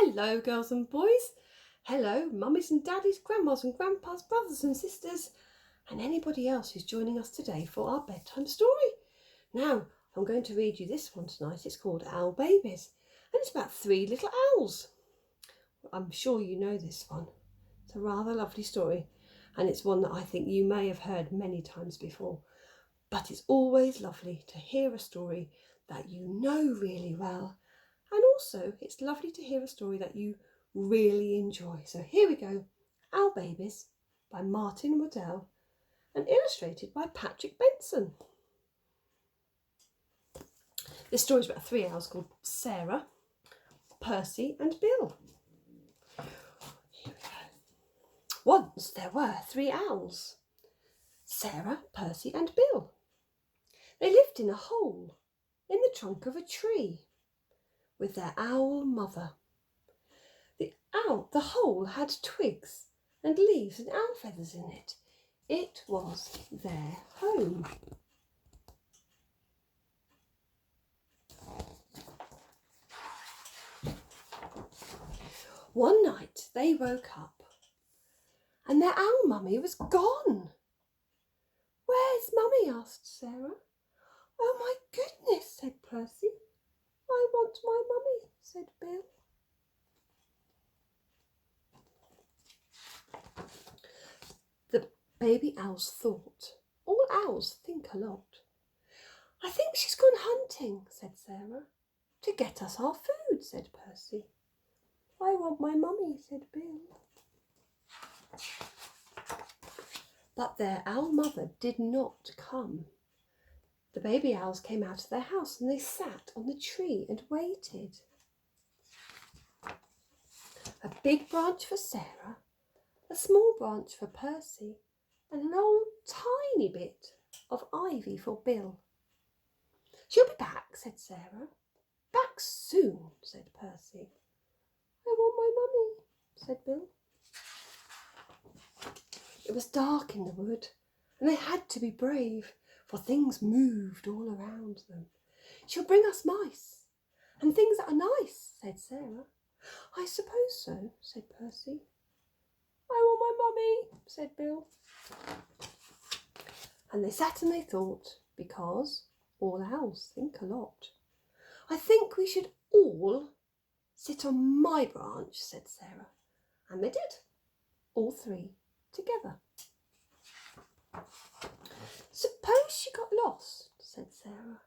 Hello, girls and boys. Hello, mummies and daddies, grandmas and grandpas, brothers and sisters, and anybody else who's joining us today for our bedtime story. Now, I'm going to read you this one tonight. It's called Owl Babies, and it's about 3 little owls. I'm sure you know this one. It's a rather lovely story, and it's one that I think you may have heard many times before. But it's always lovely to hear a story that you know really well. And also, it's lovely to hear a story that you really enjoy. So here we go. Owl Babies by Martin Waddell and illustrated by Patrick Benson. This story is about 3 owls called Sarah, Percy and Bill. Here we go. Once there were 3 owls, Sarah, Percy and Bill. They lived in a hole in the trunk of a tree with their owl mother. The hole had twigs and leaves and owl feathers in it. It was their home. One night they woke up and their owl mummy was gone. "Where's mummy?" asked Sarah. "Oh my goodness," said Percy. "I want my mummy," said Bill. The baby owls thought. All owls think a lot. "I think she's gone hunting," said Sarah. "To get us our food," said Percy. "I want my mummy," said Bill. But their owl mother did not come. The baby owls came out of their house and they sat on the tree and waited. A big branch for Sarah, a small branch for Percy, and an old tiny bit of ivy for Bill. "She'll be back," said Sarah. "Back soon," said Percy. "I want my mummy," said Bill. It was dark in the wood, and they had to be brave, for things moved all around them. "She'll bring us mice, and things that are nice," said Sarah. "I suppose so," said Percy. "I want my mummy," said Bill. And they sat and they thought, because all owls think a lot. "I think we should all sit on my branch," said Sarah. And they did, all 3 together. "Suppose she got lost," said Sarah.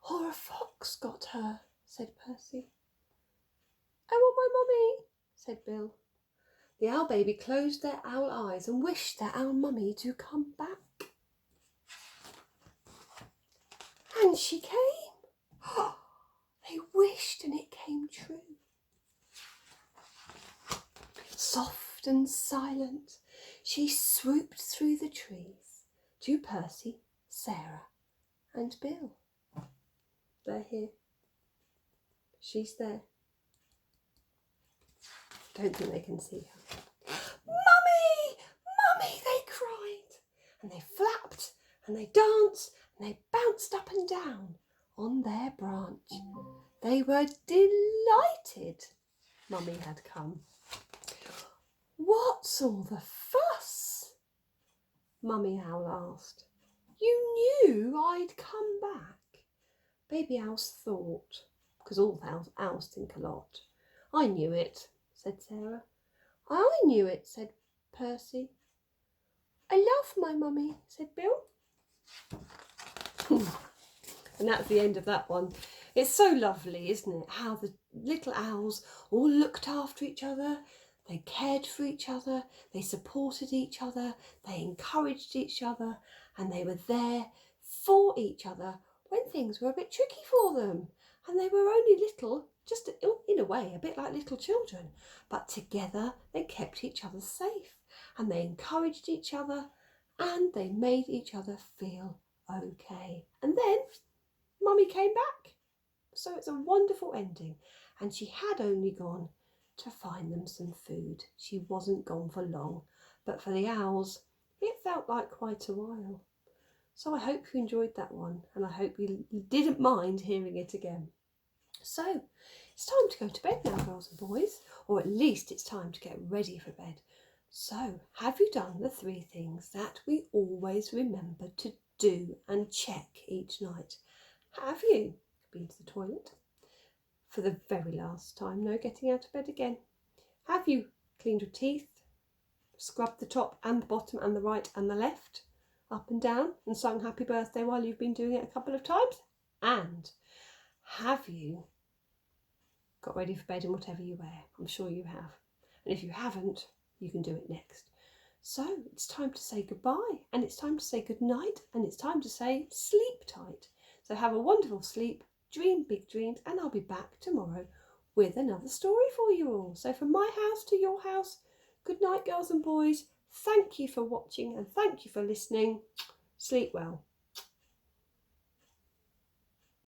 "Or a fox got her," said Percy. "I want my mummy," said Bill. The owl baby closed their owl eyes and wished their owl mummy to come back. And she came. They wished and it came true. Soft and silent, she swooped through the trees to Percy, Sarah and Bill. They're here. She's there. Don't think they can see her. "Mummy! Mummy!" they cried. And they flapped and they danced and they bounced up and down on their branch. They were delighted Mummy had come. "What's all the fuss?" Mummy Owl asked. "You knew I'd come back." Baby owls thought, because all owls think a lot. "I knew it," said Sarah. "I knew it," said Percy. "I love my mummy," said Bill. And that's the end of that one. It's so lovely, isn't it? How the little owls all looked after each other. They cared for each other. They supported each other. They encouraged each other. And they were there for each other when things were a bit tricky for them. And they were only little, just in a way, a bit like little children. But together they kept each other safe. And they encouraged each other. And they made each other feel okay. And then Mummy came back. So it's a wonderful ending. And she had only gone to find them some food. She wasn't gone for long. But for the owls, it felt like quite a while. So I hope you enjoyed that one. And I hope you didn't mind hearing it again. So It's time to go to bed now, girls and boys, or at least it's time to get ready for bed. So, have you done the 3 things that we always remember to do and check each night? Have you been to the toilet for the very last time? No getting out of bed again. Have you cleaned your teeth, scrubbed the top and the bottom and the right and the left, up and down, and sung happy birthday while you've been doing it a couple of times? And have you got ready for bed in whatever you wear? I'm sure you have. And if you haven't, you can do it next. So it's time to say goodbye, and it's time to say good night, and it's time to say sleep tight. So have a wonderful sleep, dream big dreams, and I'll be back tomorrow with another story for you all. So from my house to your house, good night, girls and boys. Thank you for watching and thank you for listening. Sleep well.